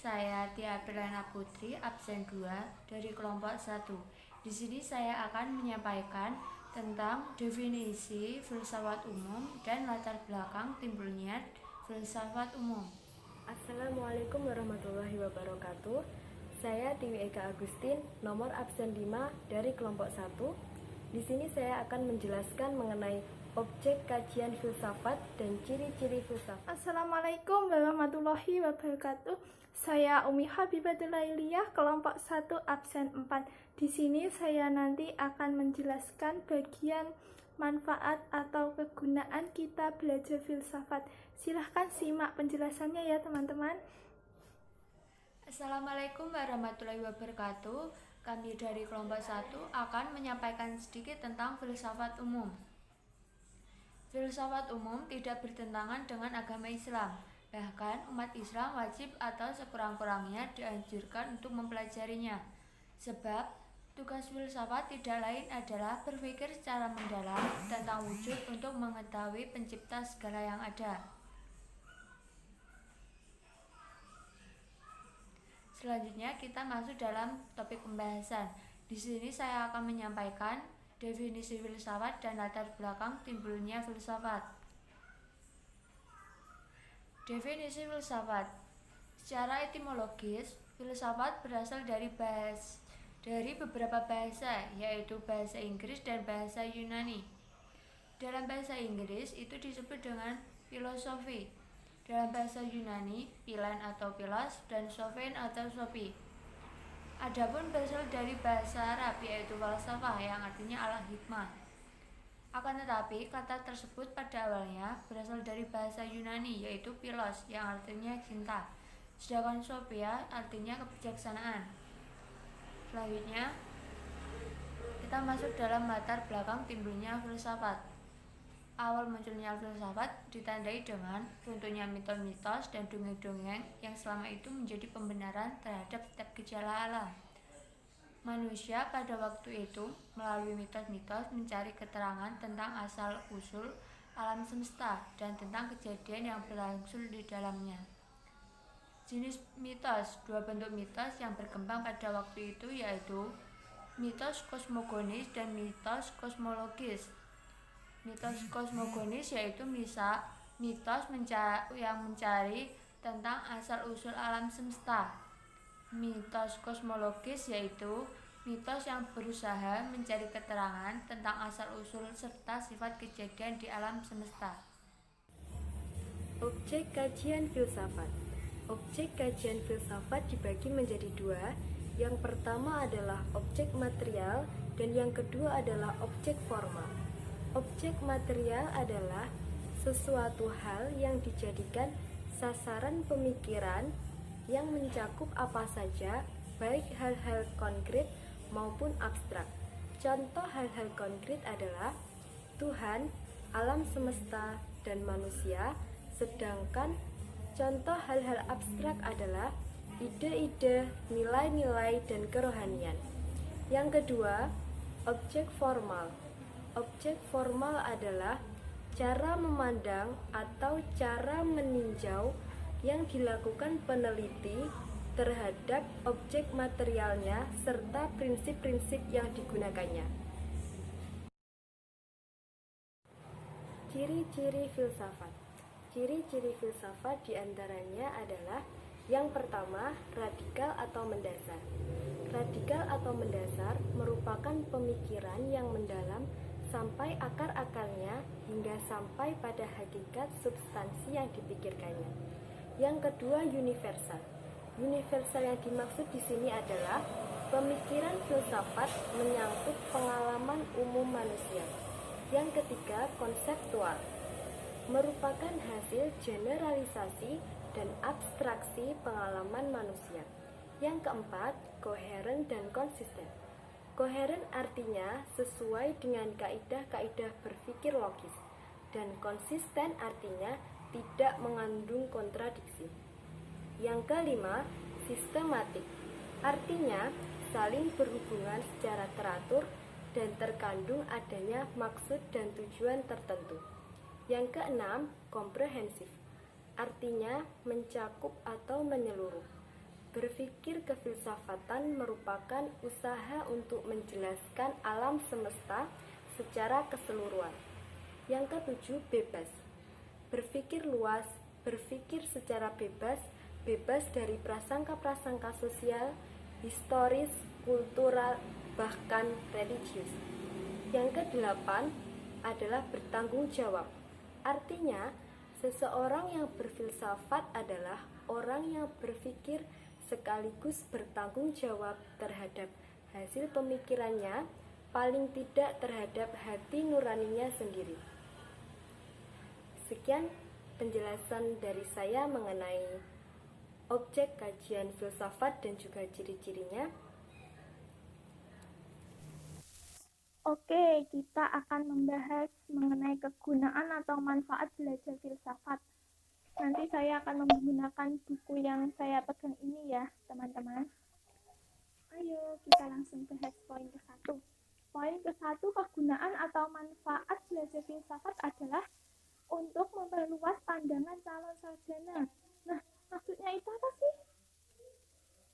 Saya Tia Aprilana Putri, absen 2 dari kelompok 1. Di sini saya akan menyampaikan tentang definisi filsafat umum dan latar belakang timbulnya filsafat umum. Assalamualaikum warahmatullahi wabarakatuh. Saya Tiwi Eka Agustin, nomor absen 5 dari kelompok 1. Di sini saya akan menjelaskan mengenai objek kajian filsafat dan ciri-ciri filsafat. Assalamualaikum warahmatullahi wabarakatuh. Saya Umi Habibatul Lailiyah, kelompok 1 absen 4. Di sini saya nanti akan menjelaskan bagian manfaat atau kegunaan kita belajar filsafat. Silahkan simak penjelasannya ya teman-teman. Assalamualaikum warahmatullahi wabarakatuh. Kami dari kelompok 1 akan menyampaikan sedikit tentang filsafat umum. Filsafat umum tidak bertentangan dengan agama Islam. Bahkan umat Islam wajib atau sekurang-kurangnya dianjurkan untuk mempelajarinya. Sebab tugas filsafat tidak lain adalah berpikir secara mendalam tentang wujud untuk mengetahui pencipta segala yang ada. Selanjutnya kita masuk dalam topik pembahasan. Di sini saya akan menyampaikan definisi filsafat dan latar belakang timbulnya filsafat. Definisi filsafat. Secara etimologis, filsafat berasal dari beberapa bahasa, yaitu bahasa Inggris dan bahasa Yunani. Dalam bahasa Inggris itu disebut dengan filosofi. Dalam bahasa Yunani, pilan atau pilos, dan sophein atau sopi. Adapun berasal dari bahasa Arab, yaitu falsafah yang artinya ala hikmah. Akan tetapi, kata tersebut pada awalnya berasal dari bahasa Yunani, yaitu philos yang artinya cinta, sedangkan sophia artinya kebijaksanaan. Selanjutnya, kita masuk dalam latar belakang timbulnya filsafat. Awal munculnya filsafat ditandai dengan runtuhnya mitos-mitos dan dongeng-dongeng yang selama itu menjadi pembenaran terhadap setiap gejala alam. Manusia pada waktu itu melalui mitos-mitos mencari keterangan tentang asal-usul alam semesta dan tentang kejadian yang berlangsung di dalamnya. Jenis mitos, dua bentuk mitos yang berkembang pada waktu itu yaitu mitos kosmogonis dan mitos kosmologis. Mitos kosmogonis yaitu mitos yang mencari tentang asal-usul alam semesta. Mitos kosmologis yaitu mitos yang berusaha mencari keterangan tentang asal-usul serta sifat kejadian di alam semesta. Objek kajian filsafat. Objek kajian filsafat dibagi menjadi dua. Yang pertama adalah objek material dan yang kedua adalah objek formal. Objek material adalah sesuatu hal yang dijadikan sasaran pemikiran yang mencakup apa saja, baik hal-hal konkret maupun abstrak. Contoh hal-hal konkret adalah Tuhan, alam semesta, dan manusia, sedangkan contoh hal-hal abstrak adalah ide-ide, nilai-nilai, dan kerohanian. Yang kedua, objek formal. Objek formal adalah cara memandang atau cara meninjau yang dilakukan peneliti terhadap objek materialnya serta prinsip-prinsip yang digunakannya. Ciri-ciri filsafat. Ciri-ciri filsafat diantaranya adalah yang pertama, radikal atau mendasar. Radikal atau mendasar merupakan pemikiran yang mendalam sampai akar-akarnya hingga sampai pada hakikat substansi yang dipikirkannya. Yang kedua, universal. Universal yang dimaksud di sini adalah pemikiran filsafat menyangkut pengalaman umum manusia. Yang ketiga, konseptual. Merupakan hasil generalisasi dan abstraksi pengalaman manusia. Yang keempat, koheren dan konsisten. Koheren artinya sesuai dengan kaidah-kaidah berpikir logis, dan konsisten artinya tidak mengandung kontradiksi. Yang kelima, sistematik. Artinya saling berhubungan secara teratur dan terkandung adanya maksud dan tujuan tertentu. Yang keenam, komprehensif. Artinya mencakup atau menyeluruh. Berpikir kefilsafatan merupakan usaha untuk menjelaskan alam semesta secara keseluruhan. Yang ketujuh, bebas. Berpikir luas, berpikir secara bebas, bebas dari prasangka-prasangka sosial, historis, kultural, bahkan religius. Yang kedelapan adalah bertanggung jawab. Artinya, seseorang yang berfilsafat adalah orang yang berpikir sekaligus bertanggung jawab terhadap hasil pemikirannya, paling tidak terhadap hati nuraninya sendiri. Sekian penjelasan dari saya mengenai objek kajian filsafat dan juga ciri-cirinya. Oke, kita akan membahas mengenai kegunaan atau manfaat belajar filsafat. Nanti saya akan menggunakan buku yang saya pegang ini ya, teman-teman. Ayo, kita langsung bahas poin ke-1. Poin ke-1, kegunaan atau manfaat belajar filsafat adalah untuk memperluas pandangan calon sarjana. Nah, maksudnya itu apa sih?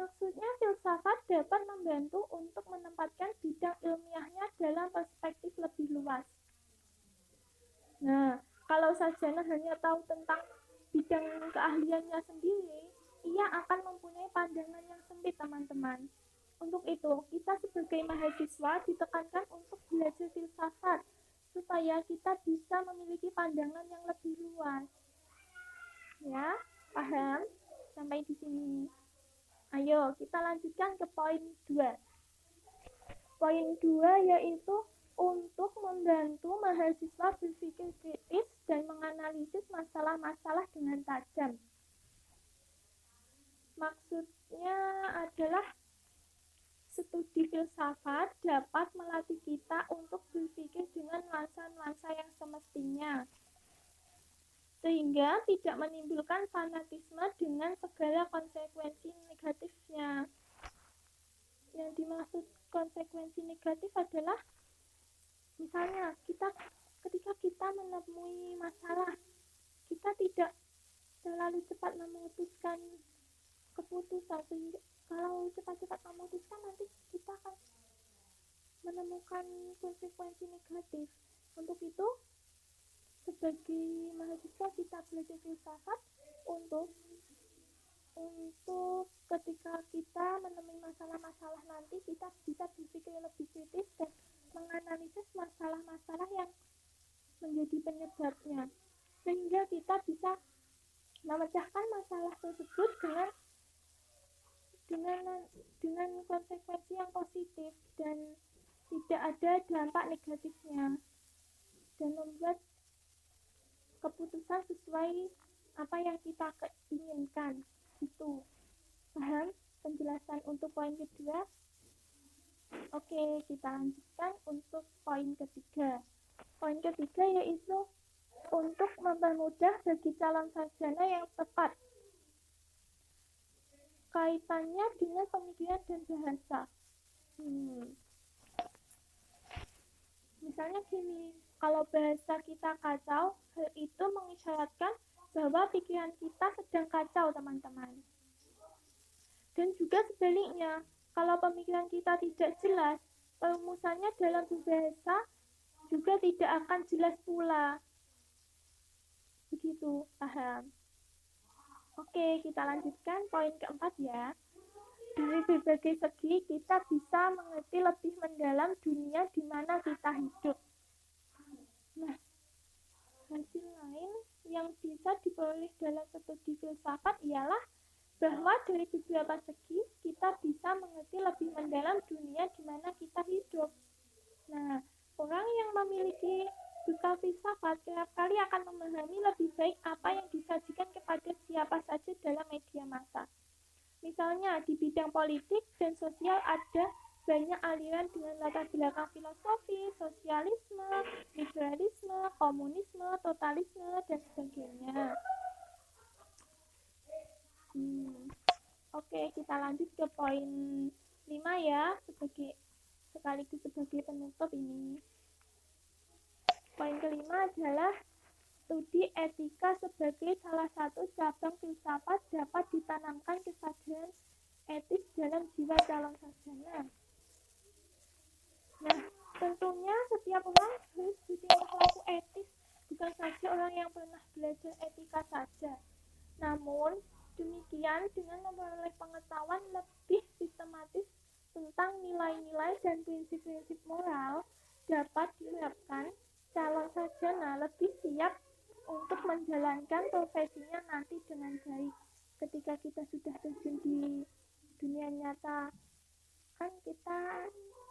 Maksudnya filsafat dapat membantu untuk menempatkan bidang ilmiahnya dalam perspektif lebih luas. Nah, kalau sarjana hanya tahu tentang bidang keahliannya sendiri, ia akan mempunyai pandangan yang sempit, teman-teman. Untuk itu, kita sebagai mahasiswa ditekankan untuk belajar filsafat, supaya kita bisa memiliki pandangan yang lebih luas. Ya, paham? Sampai di sini. Ayo, kita lanjutkan ke poin 2. Poin 2 yaitu untuk membantu mahasiswa berpikir kritis dan menganalisis masalah-masalah dengan tajam. Maksudnya adalah studi filsafat dapat melatih kita untuk berpikir dengan nuansa-nuansa yang semestinya, sehingga tidak menimbulkan fanatisme dengan segala konsekuensi negatifnya. Yang dimaksud konsekuensi negatif adalah misalnya ketika kita menemui masalah, kita tidak terlalu cepat memutuskan keputusan, sehingga kalau cepat-cepat memutuskan nanti kita akan menemukan konsekuensi negatif. Untuk itu, sebagai mahasiswa kita belajar filsafat untuk ketika kita menemui masalah-masalah nanti kita bisa berpikir lebih kritis dan menganalisis masalah-masalah yang menjadi penyebabnya, sehingga kita bisa memecahkan masalah tersebut dengan konsekuensi yang positif dan tidak ada dampak negatifnya, dan membuat keputusan sesuai apa yang kita inginkan. Itu paham penjelasan untuk poin kedua? Oke, kita lanjutkan untuk poin ketiga. Poin ketiga yaitu untuk mempermudah bagi calon sarjana yang tepat. Kaitannya dengan pemikiran dan bahasa. Misalnya gini, kalau bahasa kita kacau, hal itu mengisyaratkan bahwa pikiran kita sedang kacau, teman-teman. Dan juga sebaliknya, kalau pemikiran kita tidak jelas, perumusannya dalam berbahasa juga tidak akan jelas pula. Begitu, paham? Oke, kita lanjutkan poin keempat ya. Dari berbagai segi, kita bisa mengerti lebih mendalam dunia di mana kita hidup. Nah, hasil lain yang bisa diperoleh dalam studi filsafat ialah bahwa dari beberapa segi kita bisa mengerti lebih mendalam dunia di mana kita hidup. Nah, orang yang memiliki bekal filsafat kerap kali akan memahami lebih baik apa yang disajikan kepada siapa saja dalam media massa. Misalnya, di bidang politik dan sosial ada banyak aliran dengan latar belakang filosofi, sosialisme, liberalisme, komunisme, totalisme, dan sebagainya. Oke, kita lanjut ke poin 5 ya, sekaligus sebagai penutup ini. Poin kelima adalah studi etika sebagai salah satu cabang filsafat dapat ditanamkan kesadaran etis dalam jiwa calon sarjana. Nah, tentunya setiap orang harus bertingkah laku etis, bukan saja orang yang pernah belajar etika saja. Namun, demikian dengan memperoleh pengetahuan lebih sistematis tentang nilai-nilai dan prinsip-prinsip moral, dapat diharapkan calon sarjana lebih siap untuk menjalankan profesinya nanti dengan baik. Ketika kita sudah terjun di dunia nyata, kan kita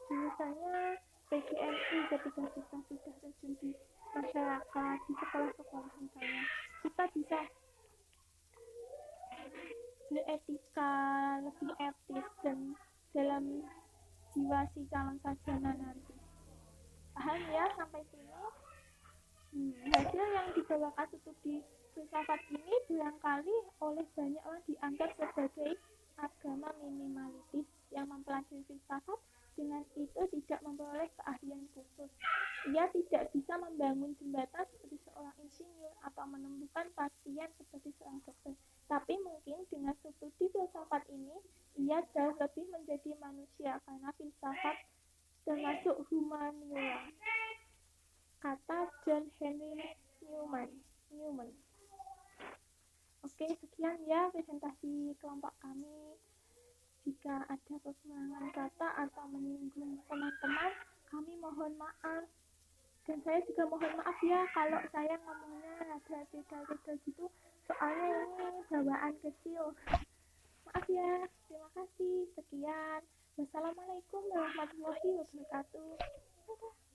jurusannya PGMI. Ketika kita sudah terjun di masyarakat, di sekolah-sekolah misalnya, kita bisa beretika lebih etis dan dalam jiwa si calon sarjana nanti. Paham ya sampai sini? Hasil yang dibawakan studi filsafat ini barangkali oleh banyak orang dianggap sebagai agama minimalistis yang mempelajari filsafat dengan itu tidak memperoleh keahlian khusus. Ia tidak bisa membangun jembatan seperti seorang insinyur atau menemukan pasien seperti seorang dokter. Tapi mungkin dengan studi filsafat ini, ia jauh lebih menjadi manusia karena filsafat termasuk humaniora. Kata John Henry Newman. Oke, sekian ya presentasi kelompok kami. Jika ada kekurangan kata atau menyinggung teman-teman, kami mohon maaf. Dan saya juga mohon maaf ya kalau saya ngomongnya rada beda-beda gitu, soalnya ini bawaan kecil. Maaf ya, terima kasih. Sekian. Wassalamualaikum warahmatullahi wabarakatuh. Dadah.